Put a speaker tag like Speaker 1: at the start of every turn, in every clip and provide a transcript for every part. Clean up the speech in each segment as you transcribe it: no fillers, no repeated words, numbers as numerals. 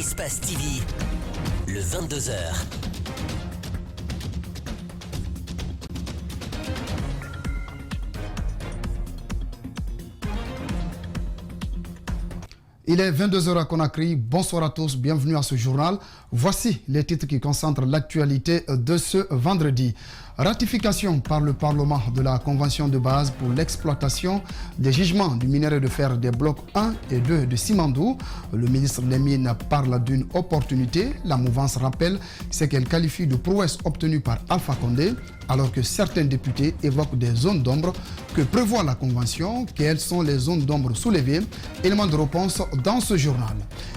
Speaker 1: Espace TV, le 22h.
Speaker 2: Il est 22h à Conakry. Bonsoir à tous, bienvenue à ce journal. Voici les titres qui concentrent l'actualité de ce vendredi. Ratification par le Parlement de la Convention de base pour l'exploitation des gisements du minerai de fer des blocs 1 et 2 de Simandou. Le ministre des Mines parle d'une opportunité. La mouvance rappelle ce qu'elle qualifie de prouesse obtenue par Alpha Condé, alors que certains députés évoquent des zones d'ombre que prévoit la Convention. Quelles sont les zones d'ombre soulevées? Élément de réponse dans ce journal.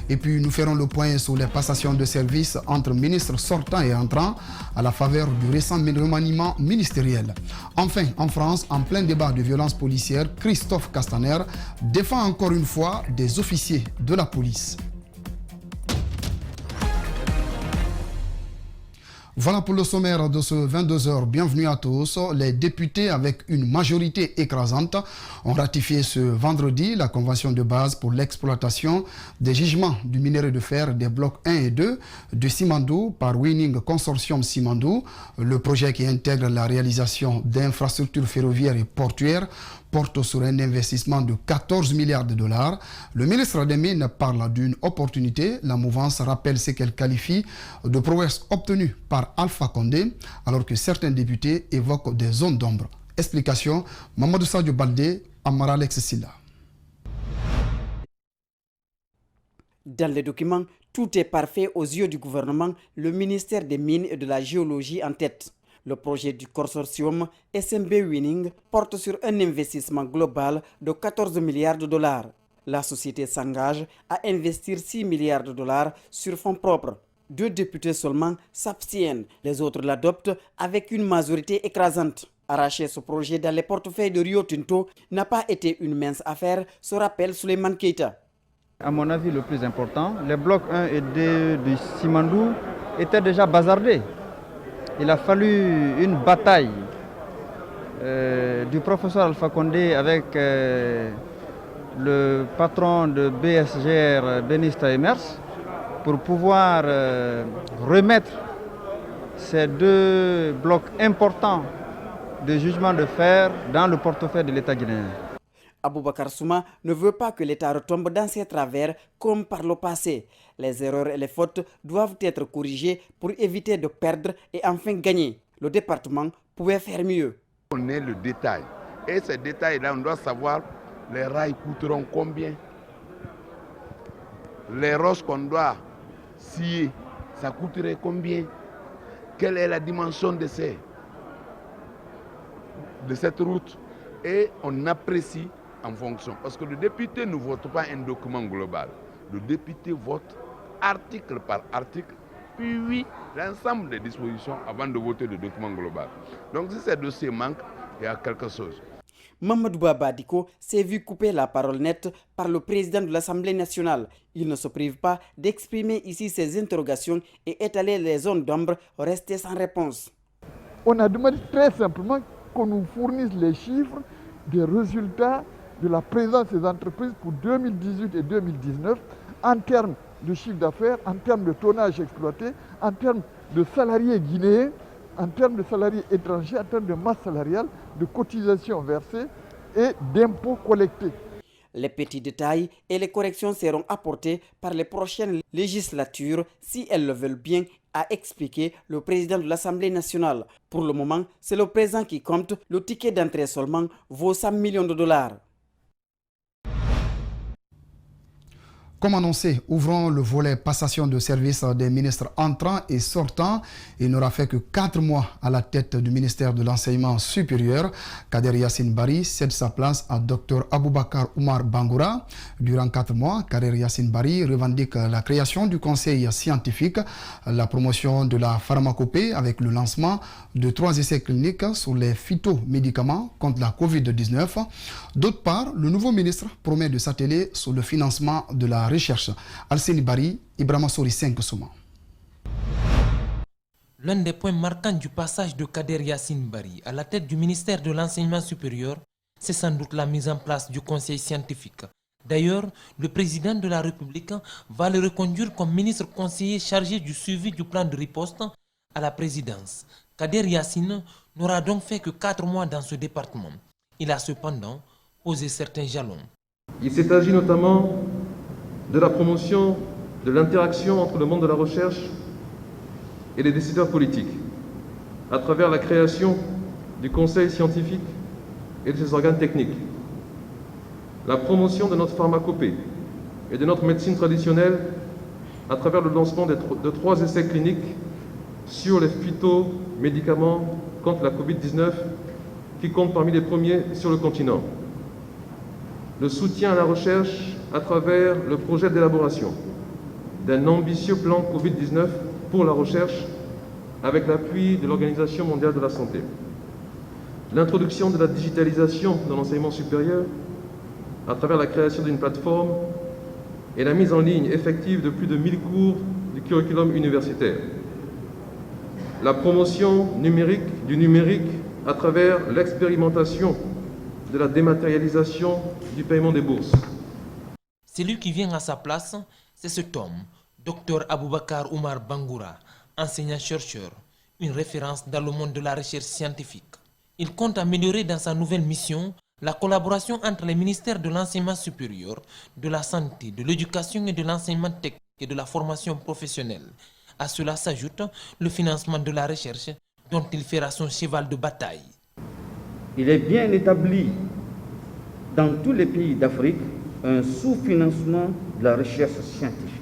Speaker 2: Et puis nous ferons le point sur les passations de services entre ministres sortants et entrants à la faveur du récent remaniement ministériel. Enfin, en France, en plein débat de violences policières, Christophe Castaner défend encore une fois des officiers de la police. Voilà pour le sommaire de ce 22h. Bienvenue à tous. Les députés, avec une majorité écrasante, ont ratifié ce vendredi la convention de base pour l'exploitation des gisements du minerai de fer des blocs 1 et 2 de Simandou par Winning Consortium Simandou. Le projet qui intègre la réalisation d'infrastructures ferroviaires et portuaires porte sur un investissement de 14 milliards de dollars. Le ministre des Mines parle d'une opportunité. La mouvance rappelle ce qu'elle qualifie de prouesse obtenue par Alpha Condé, alors que certains députés évoquent des zones d'ombre. Explication, Mamadou Sadio Baldé, Amara Alex Silla.
Speaker 3: Dans les documents, tout est parfait aux yeux du gouvernement, le ministère des Mines et de la Géologie en tête. Le projet du consortium SMB Winning porte sur un investissement global de 14 milliards de dollars. La société s'engage à investir 6 milliards de dollars sur fonds propres. 2 députés seulement s'abstiennent, les autres l'adoptent avec une majorité écrasante. Arracher ce projet dans les portefeuilles de Rio Tinto n'a pas été une mince affaire, se rappelle Souleymane Keita.
Speaker 4: À mon avis, le plus important, les blocs 1 et 2 de Simandou étaient déjà bazardés. Il a fallu une bataille du professeur Alpha Condé avec le patron de BSGR, Benista Emers, pour pouvoir remettre ces 2 blocs importants de jugement de fer dans le portefeuille de l'État guinéen.
Speaker 3: Aboubakar Souma ne veut pas que l'État retombe dans ses travers comme par le passé. Les erreurs et les fautes doivent être corrigées pour éviter de perdre et enfin gagner. Le département pouvait faire mieux.
Speaker 5: On est le détail. Et ces détails-là, on doit savoir les rails coûteront combien. Les roches qu'on doit scier, ça coûterait combien. Quelle est la dimension de cette route. Et on apprécie en fonction. Parce que le député ne vote pas un document global. Le député vote article par article, puis l'ensemble des dispositions avant de voter le document global. Donc si ces dossiers manquent, il y a quelque chose.
Speaker 3: Mamadou Babadiko s'est vu couper la parole nette par le président de l'Assemblée nationale. Il ne se prive pas d'exprimer ici ses interrogations et étaler les zones d'ombre restées sans réponse.
Speaker 6: On a demandé très simplement qu'on nous fournisse les chiffres des résultats de la présence des entreprises pour 2018 et 2019 en termes de chiffre d'affaires, en termes de tonnage exploité, en termes de salariés guinéens, en termes de salariés étrangers, en termes de masse salariale, de cotisations versées et d'impôts collectés.
Speaker 3: Les petits détails et les corrections seront apportés par les prochaines législatures si elles le veulent bien, a expliqué le président de l'Assemblée nationale. Pour le moment, c'est le présent qui compte. Le ticket d'entrée seulement vaut 100 millions de dollars.
Speaker 2: Comme annoncé, ouvrons le volet passation de service des ministres entrants et sortants. Il n'aura fait que 4 mois à la tête du ministère de l'Enseignement supérieur. Kader Yassine Bari cède sa place à Dr Aboubakar Oumar Bangoura. Durant 4 mois, Kader Yassine Bari revendique la création du conseil scientifique, la promotion de la pharmacopée avec le lancement de 3 essais cliniques sur les phytomédicaments contre la Covid-19. D'autre part, le nouveau ministre promet de s'atteler sur le financement de la recherche. Alseni Bari, Ibrahima Sori 5 Souma.
Speaker 7: L'un des points marquants du passage de Kader Yassine Bari à la tête du ministère de l'Enseignement supérieur, c'est sans doute la mise en place du conseil scientifique D'ailleurs, le président de la République va le reconduire comme ministre conseiller chargé du suivi du plan de riposte à la présidence. Kader Yassine n'aura donc fait que 4 mois dans ce département. Il a cependant posé certains jalons.
Speaker 8: Il s'est agi notamment de la promotion de l'interaction entre le monde de la recherche et les décideurs politiques, à travers la création du conseil scientifique et de ses organes techniques, la promotion de notre pharmacopée et de notre médecine traditionnelle à travers le lancement de 3 essais cliniques sur les phytomédicaments contre la Covid-19 qui comptent parmi les premiers sur le continent. Le soutien à la recherche à travers le projet d'élaboration d'un ambitieux plan Covid-19 pour la recherche avec l'appui de l'Organisation mondiale de la santé. L'introduction de la digitalisation de l'enseignement supérieur à travers la création d'une plateforme et la mise en ligne effective de plus de 1000 cours du curriculum universitaire. La promotion du numérique à travers l'expérimentation de la dématérialisation du paiement des bourses.
Speaker 7: Celui qui vient à sa place, c'est cet homme, Dr Aboubakar Oumar Bangoura, enseignant-chercheur, une référence dans le monde de la recherche scientifique. Il compte améliorer dans sa nouvelle mission la collaboration entre les ministères de l'enseignement supérieur, de la santé, de l'éducation et de l'enseignement technique et de la formation professionnelle. À cela s'ajoute le financement de la recherche dont il fera son cheval de bataille.
Speaker 9: Il est bien établi dans tous les pays d'Afrique un sous-financement de la recherche scientifique.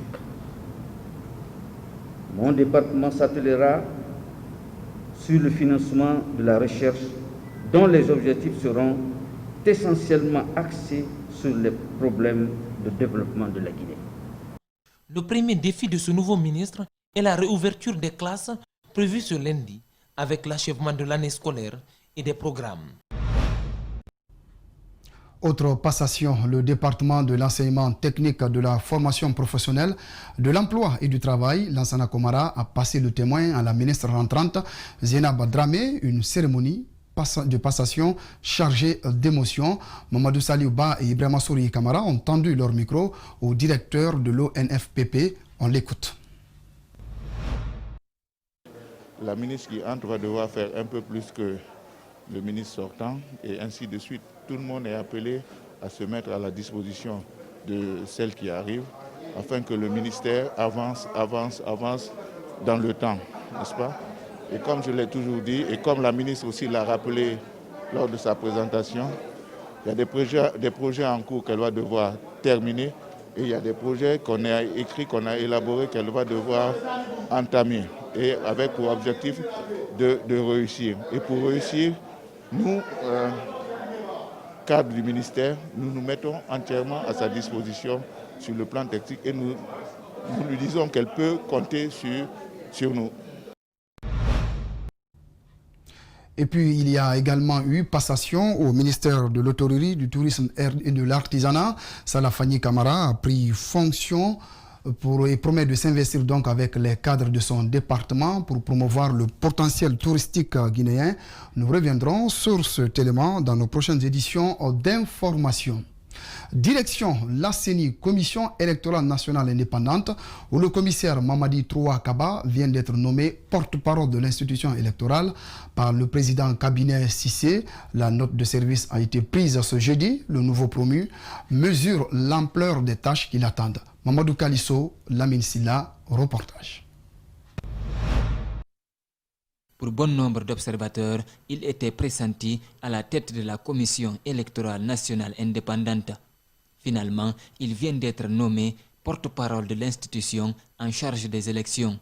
Speaker 9: Mon département s'attellera sur le financement de la recherche dont les objectifs seront essentiellement axés sur les problèmes de développement de la Guinée.
Speaker 7: Le premier défi de ce nouveau ministre est la réouverture des classes prévues ce lundi avec l'achèvement de l'année scolaire et des programmes.
Speaker 2: Autre passation, le département de l'enseignement technique, de la formation professionnelle, de l'emploi et du travail, Lansana Komara a passé le témoin à la ministre rentrante Zainab Dramé, une cérémonie de passation chargée d'émotions. Mamadou Saliouba et Ibrahima Souri Kamara ont tendu leur micro au directeur de l'ONFPP. On l'écoute.
Speaker 10: La ministre qui entre va devoir faire un peu plus que le ministre sortant et ainsi de suite. Tout le monde est appelé à se mettre à la disposition de celle qui arrive afin que le ministère avance dans le temps, n'est-ce pas? Et comme je l'ai toujours dit, et comme la ministre aussi l'a rappelé lors de sa présentation, il y a des projets en cours qu'elle va devoir terminer et il y a des projets qu'on a écrits, qu'on a élaborés, qu'elle va devoir entamer et avec pour objectif de réussir. Et pour réussir, nous, cadre du ministère, nous nous mettons entièrement à sa disposition sur le plan technique et nous lui disons qu'elle peut compter sur nous.
Speaker 2: Et puis, il y a également eu passation au ministère de l'Hôtellerie, du Tourisme et de l'Artisanat. Salah Fani Kamara a pris fonction et promet de s'investir donc avec les cadres de son département pour promouvoir le potentiel touristique guinéen. Nous reviendrons sur cet élément dans nos prochaines éditions d'information. Direction la CENI, Commission électorale nationale indépendante, où le commissaire Mamadi Troua Kaba vient d'être nommé porte-parole de l'institution électorale par le président cabinet Cissé. La note de service a été prise ce jeudi. Le nouveau promu mesure l'ampleur des tâches qui l'attendent. Mamadou Kalisso, Lamine Silla, reportage.
Speaker 11: Pour bon nombre d'observateurs, il était pressenti à la tête de la Commission électorale nationale indépendante. Finalement, il vient d'être nommé porte-parole de l'institution en charge des élections.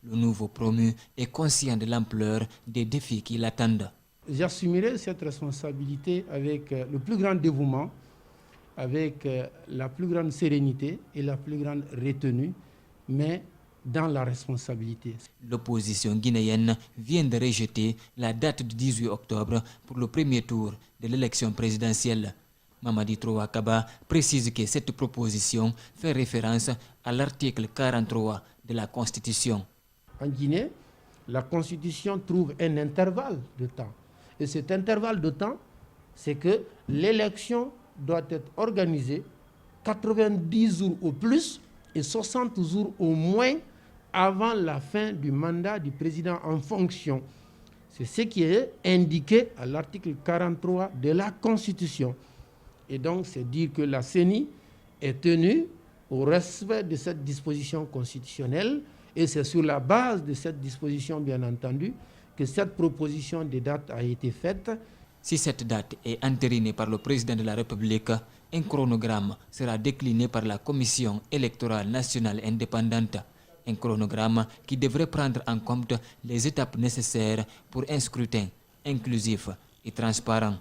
Speaker 11: Le nouveau promu est conscient de l'ampleur des défis qui l'attendent.
Speaker 12: J'assumerai cette responsabilité avec le plus grand dévouement, avec la plus grande sérénité et la plus grande retenue, mais dans la responsabilité.
Speaker 11: L'opposition guinéenne vient de rejeter la date du 18 octobre pour le premier tour de l'élection présidentielle. Mamadi Troua Kaba précise que cette proposition fait référence à l'article 43 de la Constitution.
Speaker 12: En Guinée, la Constitution trouve un intervalle de temps. Et cet intervalle de temps, c'est que l'élection doit être organisée 90 jours au plus et 60 jours au moins avant la fin du mandat du président en fonction. C'est ce qui est indiqué à l'article 43 de la Constitution. Et donc, c'est dire que la CENI est tenue au respect de cette disposition constitutionnelle et c'est sur la base de cette disposition, bien entendu, que cette proposition de date a été faite.
Speaker 11: Si cette date est entérinée par le président de la République, un chronogramme sera décliné par la Commission électorale nationale indépendante. Un chronogramme qui devrait prendre en compte les étapes nécessaires pour un scrutin inclusif et transparent.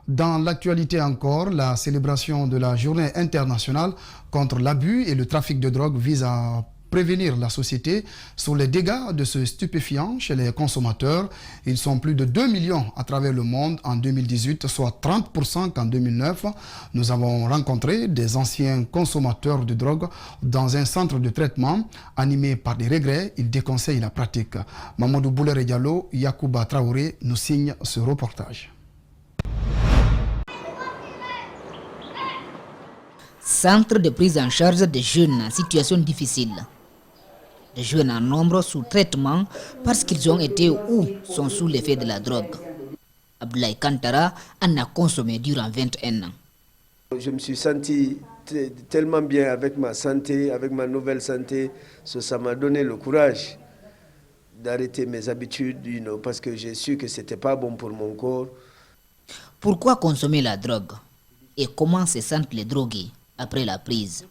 Speaker 2: Dans l'actualité encore, la célébration de la journée internationale contre l'abus et le trafic de drogue vise à prévenir la société sur les dégâts de ce stupéfiant chez les consommateurs. Ils sont plus de 2 millions à travers le monde en 2018, soit 30% qu'en 2009. Nous avons rencontré des anciens consommateurs de drogue dans un centre de traitement. Animé par des regrets, ils déconseillent la pratique. Mamadou Boulere Diallo, Yacouba Traoré nous signent ce reportage.
Speaker 13: Centre de prise en charge des jeunes en situation difficile. Des jeunes en nombre sous traitement parce qu'ils ont été ou sont sous l'effet de la drogue. Abdoulaye Kantara en a consommé durant 21 ans.
Speaker 14: Je me suis senti tellement bien avec ma santé, avec ma nouvelle santé, ça m'a donné le courage d'arrêter mes habitudes, parce que j'ai su que ce n'était pas bon pour mon corps.
Speaker 13: Pourquoi consommer la drogue? Et comment se sentent les drogués après la prise?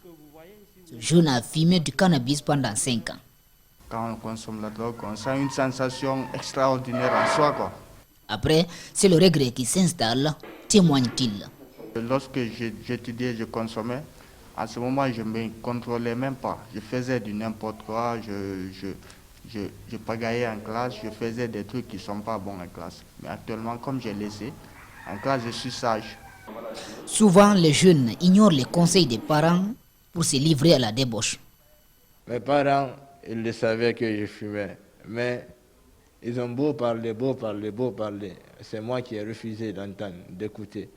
Speaker 13: Ce jeune a fumé du cannabis pendant 5 ans.
Speaker 15: Quand on consomme la drogue, on sent une sensation extraordinaire en soi, quoi.
Speaker 13: Après, c'est le regret qui s'installe, témoigne-t-il.
Speaker 15: Lorsque j'étudiais, je consommais. À ce moment, je ne me contrôlais même pas. Je faisais du n'importe quoi, je pagaillais en classe, je faisais des trucs qui ne sont pas bons en classe. Mais actuellement, comme j'ai laissé, en classe, je suis sage.
Speaker 13: Souvent, les jeunes ignorent les conseils des parents pour se livrer à la débauche.
Speaker 16: Mes parents, ils le savaient que je fumais, mais ils ont beau parler. C'est moi qui ai refusé d'entendre, d'écouter.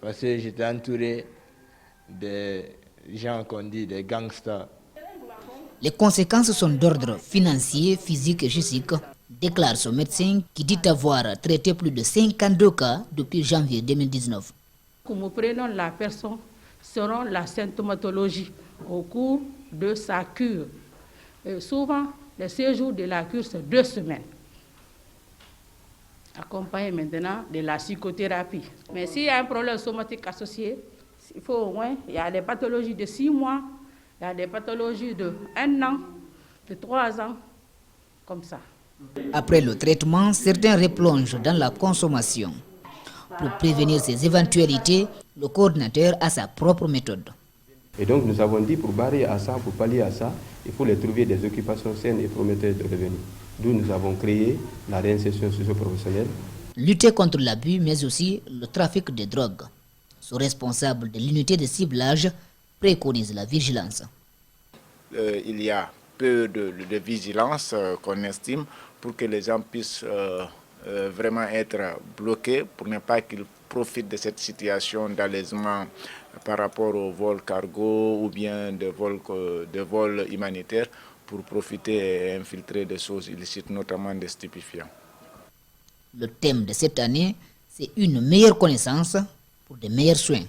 Speaker 16: Parce que j'étais entouré des gens qu'on dit des gangsters.
Speaker 13: Les conséquences sont d'ordre financier, physique et juridique, déclare son médecin qui dit avoir traité plus de 52 cas depuis janvier 2019.
Speaker 17: Quand nous prenons la personne selon la symptomatologie au cours de sa cure. Et souvent, le séjour de la cure, c'est 2 semaines. Accompagné maintenant de la psychothérapie. Mais s'il y a un problème somatique associé, il faut au moins, il y a des pathologies de 6 mois, il y a des pathologies de 1 an, de 3 ans, comme ça.
Speaker 13: Après le traitement, certains replongent dans la consommation. Pour prévenir ces éventualités, le coordinateur a sa propre méthode.
Speaker 18: Et donc nous avons dit pour barrer à ça, pour pallier à ça, il faut les trouver des occupations saines et prometteuses de revenus. D'où nous avons créé la réinsertion socio-professionnelle.
Speaker 13: Lutter contre l'abus, mais aussi le trafic de drogue. Ce responsable de l'unité de ciblage préconise la vigilance.
Speaker 19: Il y a peu de vigilance qu'on estime pour que les gens puissent vraiment être bloqués pour ne pas qu'ils profitent de cette situation d'allègement par rapport au vol cargo ou bien de vol humanitaire pour profiter et infiltrer des choses illicites, notamment des stupéfiants.
Speaker 13: Le thème de cette année, c'est une meilleure connaissance pour de meilleurs soins.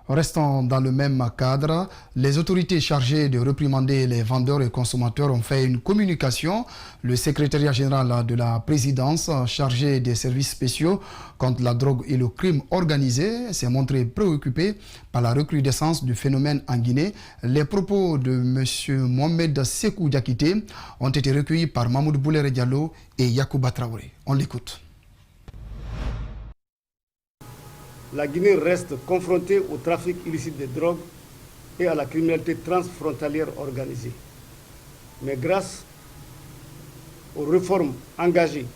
Speaker 2: Restons dans le même cadre, les autorités chargées de réprimander les vendeurs et consommateurs ont fait une communication. Le secrétariat général de la présidence chargé des services spéciaux contre la drogue et le crime organisé s'est montré préoccupé par la recrudescence du phénomène en Guinée. Les propos de M. Mohamed Sekou Diakité ont été recueillis par Mamadou Boulere Diallo et Yacouba Traoré. On l'écoute.
Speaker 20: La Guinée reste confrontée au trafic illicite de drogue et à la criminalité transfrontalière organisée. Mais grâce aux réformes engagées,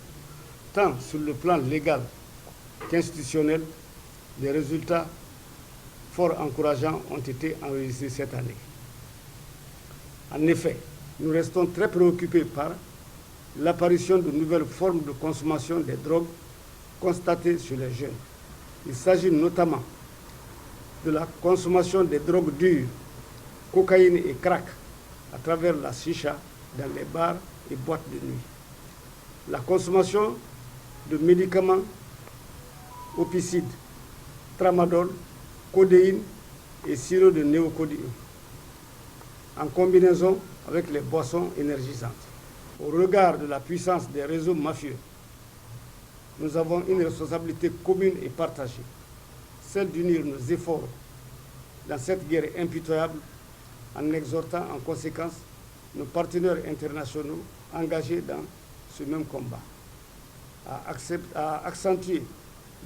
Speaker 20: tant sur le plan légal qu'institutionnel, des résultats fort encourageants ont été enregistrés cette année. En effet, nous restons très préoccupés par l'apparition de nouvelles formes de consommation des drogues constatées chez les jeunes. Il s'agit notamment de la consommation des drogues dures, cocaïne et crack, à travers la chicha dans les bars et boîtes de nuit. La consommation de médicaments opicides, tramadol, codéine et sirop de néocodéine, en combinaison avec les boissons énergisantes. Au regard de la puissance des réseaux mafieux, nous avons une responsabilité commune et partagée, celle d'unir nos efforts dans cette guerre impitoyable en exhortant en conséquence nos partenaires internationaux engagés dans ce même combat à accentuer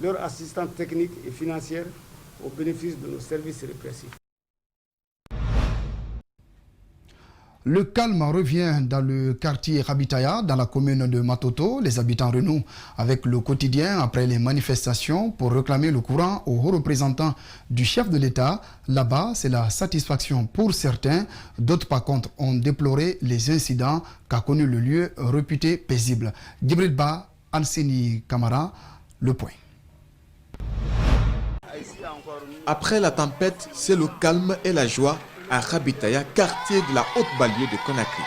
Speaker 20: leur assistance technique et financière au bénéfice de nos services répressifs.
Speaker 2: Le calme revient dans le quartier Rabitaya, dans la commune de Matoto. Les habitants renouent avec le quotidien après les manifestations pour réclamer le courant aux hauts représentants du chef de l'État. Là-bas, c'est la satisfaction pour certains. D'autres, par contre, ont déploré les incidents qu'a connu le lieu réputé paisible. Djibril Ba, Alseni Kamara, le point.
Speaker 21: Après la tempête, c'est le calme et la joie à Rabitaya, quartier de la haute banlieue de Conakry.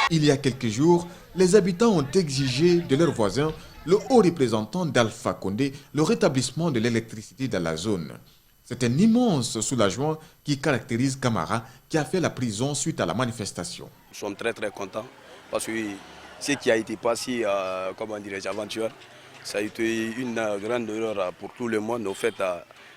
Speaker 21: Il y a quelques jours, les habitants ont exigé de leurs voisins, le haut représentant d'Alpha Condé, le rétablissement de l'électricité dans la zone. C'est un immense soulagement qui caractérise Camara, qui a fait la prison suite à la manifestation.
Speaker 22: Nous sommes très contents parce que ce qui a été passé, comment dirais-je, avant-hier, ça a été une grande erreur pour tout le monde. Au fait,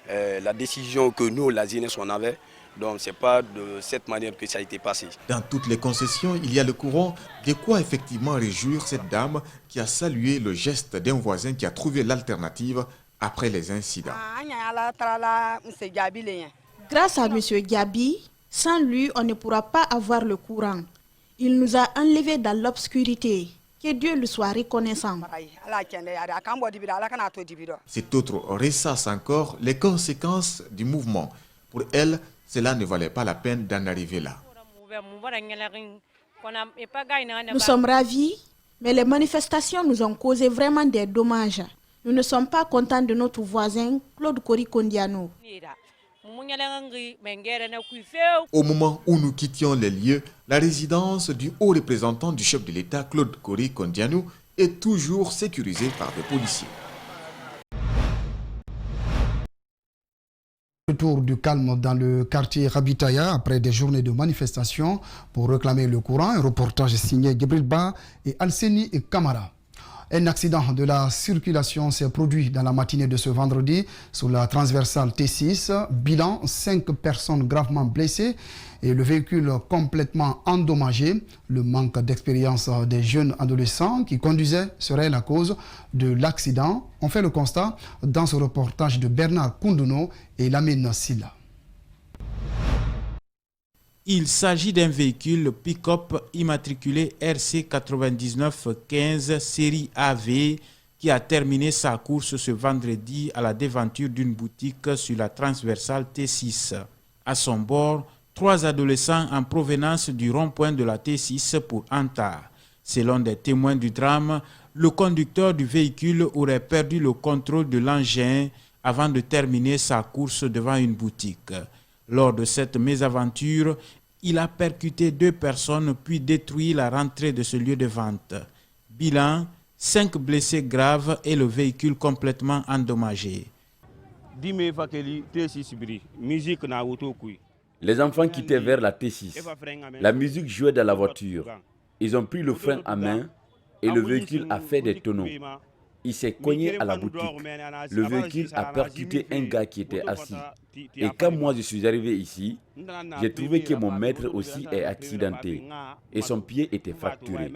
Speaker 22: la décision que nous, la jeunesse, on avait, donc ce n'est pas de cette manière que ça a été passé.
Speaker 21: Dans toutes les concessions, il y a le courant. De quoi effectivement réjouir cette dame qui a salué le geste d'un voisin qui a trouvé l'alternative après les incidents.
Speaker 23: Grâce à M. Gabi, sans lui, on ne pourra pas avoir le courant. Il nous a enlevés dans l'obscurité. Que Dieu lui soit reconnaissant.
Speaker 21: Cet autre ressasse encore les conséquences du mouvement. Pour elle, cela ne valait pas la peine d'en arriver là.
Speaker 23: Nous sommes ravis, mais les manifestations nous ont causé vraiment des dommages. Nous ne sommes pas contents de notre voisin Claude Kori Kondiano.
Speaker 21: Au moment où nous quittions les lieux, la résidence du haut représentant du chef de l'État, Claude Kori Kondiano, est toujours sécurisée par des policiers.
Speaker 2: Retour du calme dans le quartier Rabitaya après des journées de manifestations pour réclamer le courant. Un reportage signé Djibril Ba et Alseni Kamara. Un accident de la circulation s'est produit dans la matinée de ce vendredi sur la transversale T6. Bilan, 5 personnes gravement blessées et le véhicule complètement endommagé. Le manque d'expérience des jeunes adolescents qui conduisaient serait la cause de l'accident. On fait le constat dans ce reportage de Bernard Koundouno et Lamine Silla.
Speaker 24: Il s'agit d'un véhicule pick-up immatriculé RC 9915 série AV qui a terminé sa course ce vendredi à la devanture d'une boutique sur la transversale T6. À son bord, 3 adolescents en provenance du rond-point de la T6 pour Antar. Selon des témoins du drame, le conducteur du véhicule aurait perdu le contrôle de l'engin avant de terminer sa course devant une boutique. Lors de cette mésaventure, il a percuté 2 personnes puis détruit la rentrée de ce lieu de vente. Bilan, 5 blessés graves et le véhicule complètement endommagé.
Speaker 25: Les enfants quittaient vers la T6. La musique jouait dans la voiture. Ils ont pris le frein à main et le véhicule a fait des tonneaux. Il s'est cogné à la boutique. Le véhicule a percuté un gars qui était assis. Et quand moi je suis arrivé ici, j'ai trouvé que mon maître aussi est accidenté et son pied était fracturé.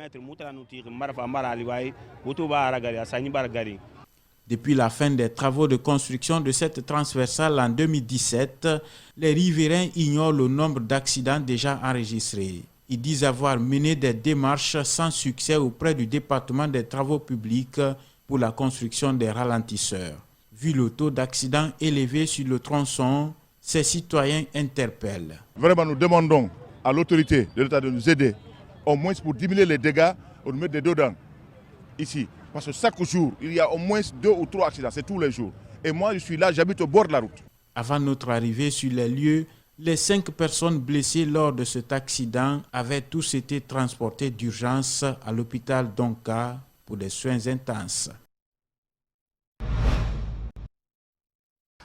Speaker 24: Depuis la fin des travaux de construction de cette transversale en 2017, les riverains ignorent le nombre d'accidents déjà enregistrés. Ils disent avoir mené des démarches sans succès auprès du département des travaux publics pour la construction des ralentisseurs. Vu le taux d'accidents élevé sur le tronçon, ces citoyens interpellent.
Speaker 26: Vraiment, nous demandons à l'autorité de l'État de nous aider, au moins pour diminuer les dégâts, ou de mettre des dos dedans.
Speaker 1: ici. Parce que chaque jour, il y a au moins 2 ou 3 accidents, c'est tous les jours. Et moi, je suis là, j'habite au bord de la route.
Speaker 24: Avant notre arrivée sur les lieux, les 5 personnes blessées lors de cet accident avaient tous été transportées d'urgence à l'hôpital d'Onka pour des soins intenses.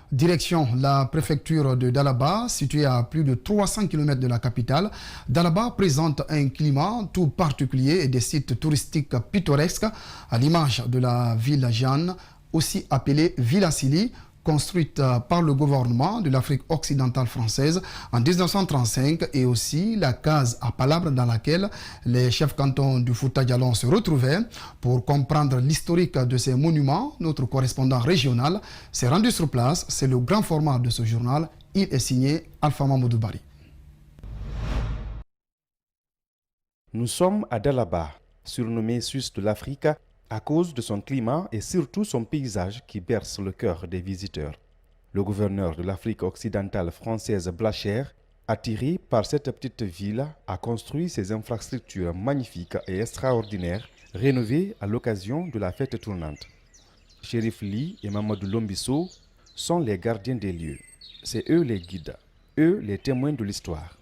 Speaker 2: Direction la préfecture de Dalaba, située à plus de 300 km de la capitale. Dalaba présente un climat tout particulier et des sites touristiques pittoresques à l'image de la ville Jeanne, aussi appelée Villa Sili, construite par le gouvernement de l'Afrique occidentale française en 1935, et aussi la case à Palabre dans laquelle les chefs cantons du Fouta Djallon se retrouvaient. Pour comprendre l'historique de ces monuments, notre correspondant régional s'est rendu sur place. C'est le grand format de ce journal. Il est signé Alpha Mamadou Bari.
Speaker 3: Nous sommes à Dalaba, surnommé Suisse de l'Afrique, à cause de son climat et surtout son paysage qui berce le cœur des visiteurs. Le gouverneur de l'Afrique occidentale française Blacher, attiré par cette petite ville, a construit ses infrastructures magnifiques et extraordinaires, rénovées à l'occasion de la fête tournante. Chérif Ly et Mamadou Lombisso sont les gardiens des lieux. C'est eux les guides, eux les témoins de l'histoire.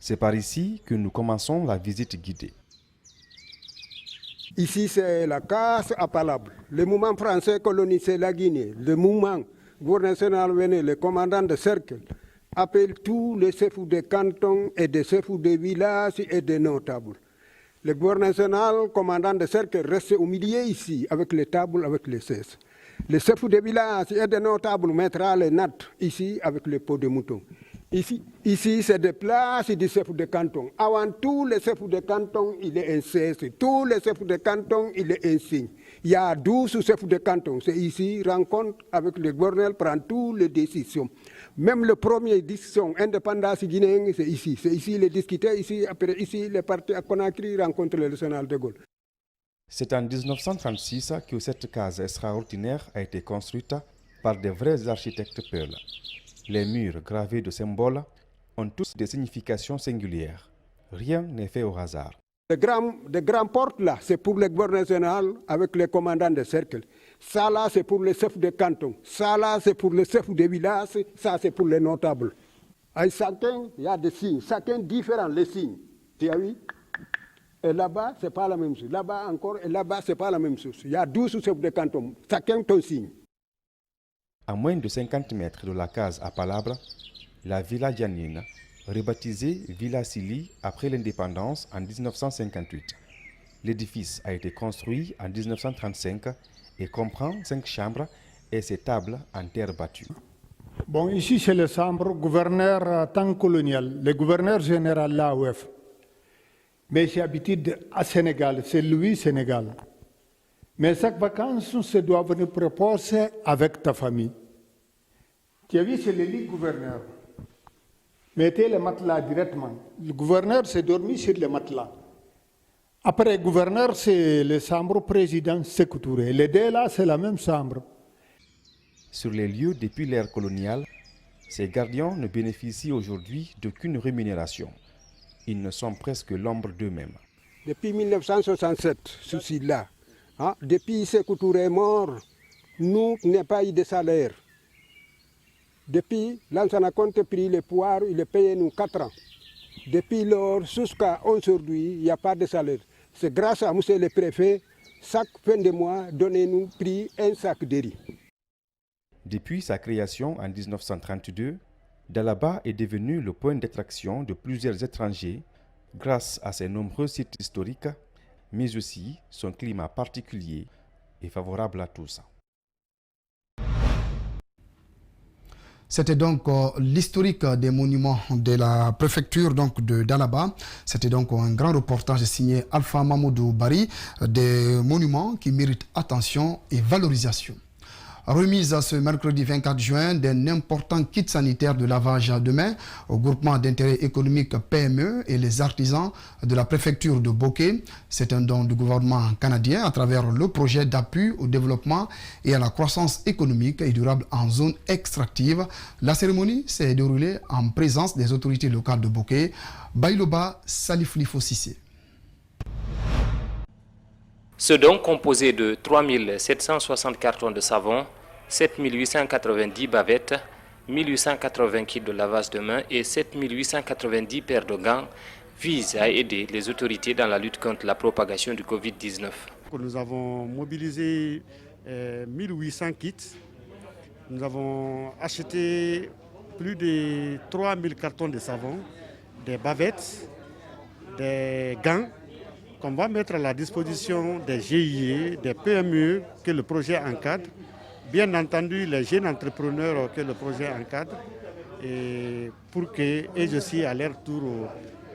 Speaker 3: C'est par ici que nous commençons la visite guidée.
Speaker 4: Ici, c'est la case à Palabre. Le mouvement français colonisait la Guinée. Le mouvement gouvernement national venait, le commandant de cercle, appelle tous les chefs de canton et des chefs de village et des notables. Le gouvernement national, commandant de cercle, reste au milieu ici, avec les tables, avec les cesses. Les chefs de village et des notables mettra les nattes ici, avec les pots de mouton. Ici, c'est des places du chef de canton. Avant tous les chefs de canton, il est un cesse. Tous les chefs de canton, il est un signe. Il y a 12 chefs de canton. C'est ici, rencontre avec le gouverneur, prend toutes les décisions. Même le premier décision, indépendance guinéenne, c'est ici. C'est ici les discuter, ici, après ici, les partis à Conakry rencontrent le général de Gaulle.
Speaker 3: C'est en 1936 que cette case extraordinaire a été construite par des vrais architectes peuls. Les murs gravés de symboles ont tous des significations singulières. Rien n'est fait au hasard.
Speaker 4: Les grandes portes là, c'est pour le gouvernement national avec les commandants de cercle. Ça là, c'est pour les chefs de canton. Ça là, c'est pour les chefs de village. Ça, c'est pour les notables. Et chacun, il y a des signes. Chacun différent, les signes. Tu as vu? Et là-bas, c'est pas la même chose. Là-bas encore, et là-bas, c'est pas la même chose. Il y a 12 chefs de canton. Chacun ton signe.
Speaker 3: À moins de 50 mètres de la case à Palabre, la Villa Dianine, rebaptisée Villa Sili après l'indépendance en 1958. L'édifice a été construit en 1935 et comprend 5 chambres et ses tables en terre battue.
Speaker 5: Bon, ici c'est le chambre gouverneur temps colonial, le gouverneur général l'AOF. Mais j'ai habitude à Sénégal, c'est lui Sénégal. Mais chaque vacances, se doit venir proposer avec ta famille. Tu as vu, c'est le lit gouverneur. Mettez le matelas directement. Le gouverneur s'est dormi sur le matelas. Après, le gouverneur, c'est le chambre président Sékou Touré. Les deux là, c'est la même chambre.
Speaker 3: Sur les lieux depuis l'ère coloniale, ces gardiens ne bénéficient aujourd'hui d'aucune rémunération. Ils ne sont presque l'ombre d'eux-mêmes.
Speaker 4: Depuis 1967, ceci là. Depuis Sékou Touré est mort, nous n'avons pas eu de salaire. Depuis, Lansana Conté a pris le pouvoir, il est payé nous 4 ans. Depuis lors, jusqu'à aujourd'hui, il n'y a pas de salaire. C'est grâce à M. le préfet, chaque fin de mois, donnez-nous prix un sac de riz.
Speaker 3: Depuis sa création en 1932, Dalaba est devenu le point d'attraction de plusieurs étrangers grâce à ses nombreux sites historiques, mais aussi son climat particulier et favorable à tous.
Speaker 2: C'était donc l'historique des monuments de la préfecture de Dalaba. C'était donc un grand reportage signé Alpha Mamadou Bari, des monuments qui méritent attention et valorisation. Remise ce mercredi 24 juin d'un important kit sanitaire de lavage de mains au groupement d'intérêt économique PME et les artisans de la préfecture de Bokeh. C'est un don du gouvernement canadien à travers le projet d'appui au développement et à la croissance économique et durable en zone extractive. La cérémonie s'est déroulée en présence des autorités locales de Bokeh. Bailoba Salif Lifo Sissé.
Speaker 6: Ce don, composé de 3 760 cartons de savon, 7 890 bavettes, 1880 kits de lavage de mains et 7 890 paires de gants, vise à aider les autorités dans la lutte contre la propagation du Covid-19.
Speaker 7: Nous avons mobilisé 1800 kits. Nous avons acheté plus de 3000 cartons de savon, des bavettes, des gants qu'on va mettre à la disposition des GIE, des PME que le projet encadre, bien entendu les jeunes entrepreneurs que le projet encadre, et pour qu'eux aussi à leur tour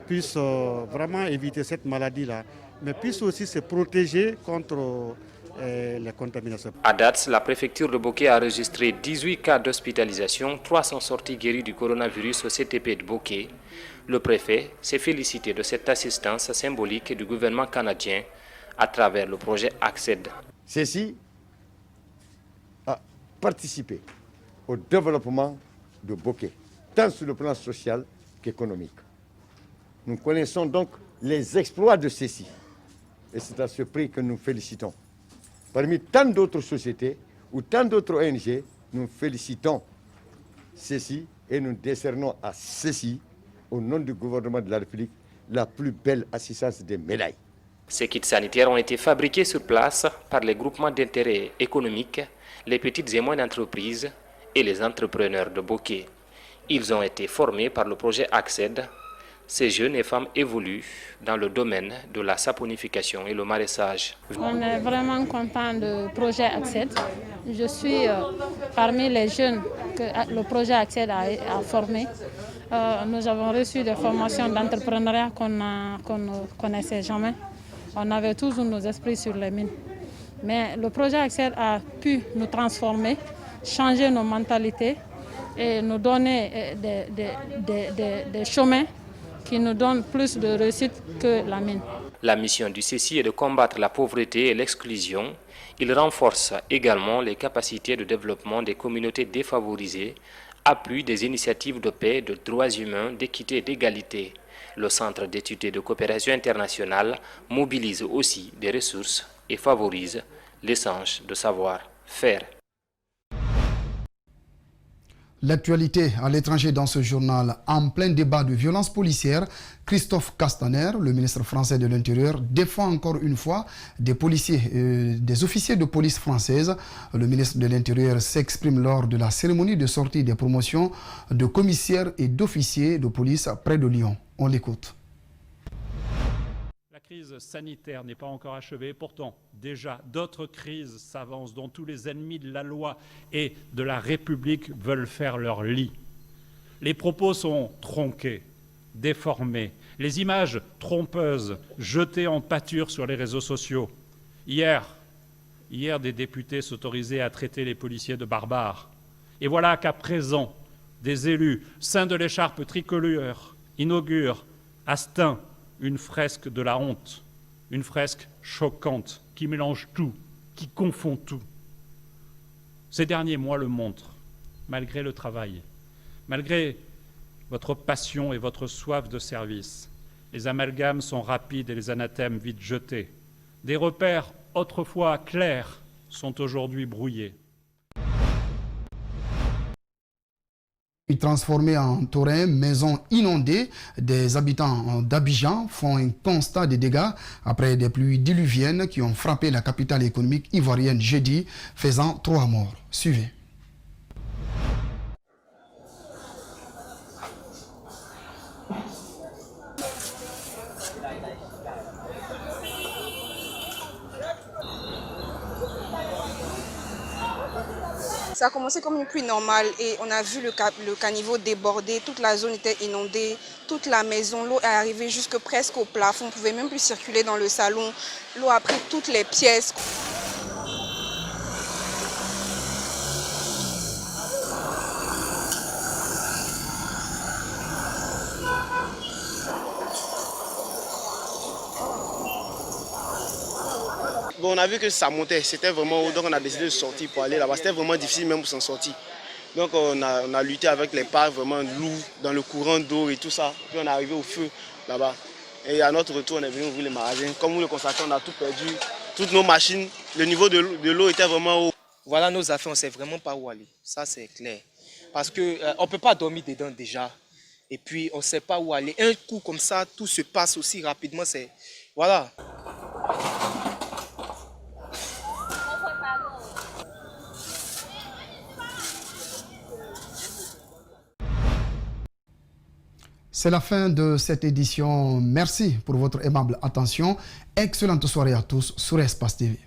Speaker 7: puissent vraiment éviter cette maladie-là, mais puissent aussi se protéger contre les contaminations.
Speaker 6: À date, la préfecture de Boké a enregistré 18 cas d'hospitalisation, 300 sorties guéries du coronavirus au CTP de Boké. Le préfet s'est félicité de cette assistance symbolique du gouvernement canadien à travers le projet ACCED.
Speaker 8: Ceci a participé au développement de Boké, tant sur le plan social qu'économique. Nous connaissons donc les exploits de ceci et c'est à ce prix que nous félicitons. Parmi tant d'autres sociétés ou tant d'autres ONG, nous félicitons ceci et nous décernons à ceci, au nom du gouvernement de la République, la plus belle assistance des médailles.
Speaker 6: Ces kits sanitaires ont été fabriqués sur place par les groupements d'intérêt économique, les petites et moyennes entreprises et les entrepreneurs de Boké. Ils ont été formés par le projet ACCED. Ces jeunes et femmes évoluent dans le domaine de la saponification et le maraîchage.
Speaker 9: On est vraiment content du projet ACCED. Je suis parmi les jeunes que le projet ACCED a formés. Nous avons reçu des formations d'entrepreneuriat qu'on ne connaissait jamais. On avait toujours nos esprits sur les mines. Mais le projet ACCED a pu nous transformer, changer nos mentalités et nous donner des chemins qui nous donnent plus de réussite que la mine.
Speaker 6: La mission du CECI est de combattre la pauvreté et l'exclusion. Il renforce également les capacités de développement des communautés défavorisées, appuie des initiatives de paix, de droits humains, d'équité et d'égalité. Le Centre d'études et de coopération internationale mobilise aussi des ressources et favorise l'échange de savoir-faire.
Speaker 2: L'actualité à l'étranger dans ce journal. En plein débat de violence policière, Christophe Castaner, le ministre français de l'Intérieur, défend encore une fois des officiers de police françaises. Le ministre de l'Intérieur s'exprime lors de la cérémonie de sortie des promotions de commissaires et d'officiers de police près de Lyon. On l'écoute.
Speaker 10: La crise sanitaire n'est pas encore achevée. Pourtant, déjà, d'autres crises s'avancent dont tous les ennemis de la loi et de la République veulent faire leur lit. Les propos sont tronqués, déformés, les images trompeuses jetées en pâture sur les réseaux sociaux. Hier, des députés s'autorisaient à traiter les policiers de barbares. Et voilà qu'à présent, des élus, ceints de l'écharpe tricolore, inaugurent à Stein une fresque de la honte, une fresque choquante qui mélange tout, qui confond tout. Ces derniers mois le montrent, malgré le travail, malgré votre passion et votre soif de service, les amalgames sont rapides et les anathèmes vite jetés. Des repères autrefois clairs sont aujourd'hui brouillés.
Speaker 2: Transformés en terrain, maisons inondées, des habitants d'Abidjan font un constat des dégâts après des pluies diluviennes qui ont frappé la capitale économique ivoirienne jeudi, faisant 3 morts. Suivez.
Speaker 26: Ça a commencé comme une pluie normale et on a vu le caniveau déborder, toute la zone était inondée, toute la maison, l'eau est arrivée jusque presque au plafond, on ne pouvait même plus circuler dans le salon, l'eau a pris toutes les pièces.
Speaker 27: Bon, on a vu que ça montait, c'était vraiment haut, donc on a décidé de sortir pour aller là-bas. C'était vraiment difficile même pour s'en sortir. Donc on a lutté avec les parcs vraiment lourds dans le courant d'eau et tout ça. Puis on est arrivé au feu là-bas. Et à notre retour, on est venu ouvrir les magasins. Comme vous le constatez, on a tout perdu, toutes nos machines, le niveau de l'eau était vraiment haut.
Speaker 11: Voilà nos affaires, on ne sait vraiment pas où aller. Ça, c'est clair. Parce qu'on ne peut pas dormir dedans déjà. Et puis, on ne sait pas où aller. Un coup comme ça, tout se passe aussi rapidement. Voilà.
Speaker 2: C'est la fin de cette édition. Merci pour votre aimable attention. Excellente soirée à tous sur Espace TV.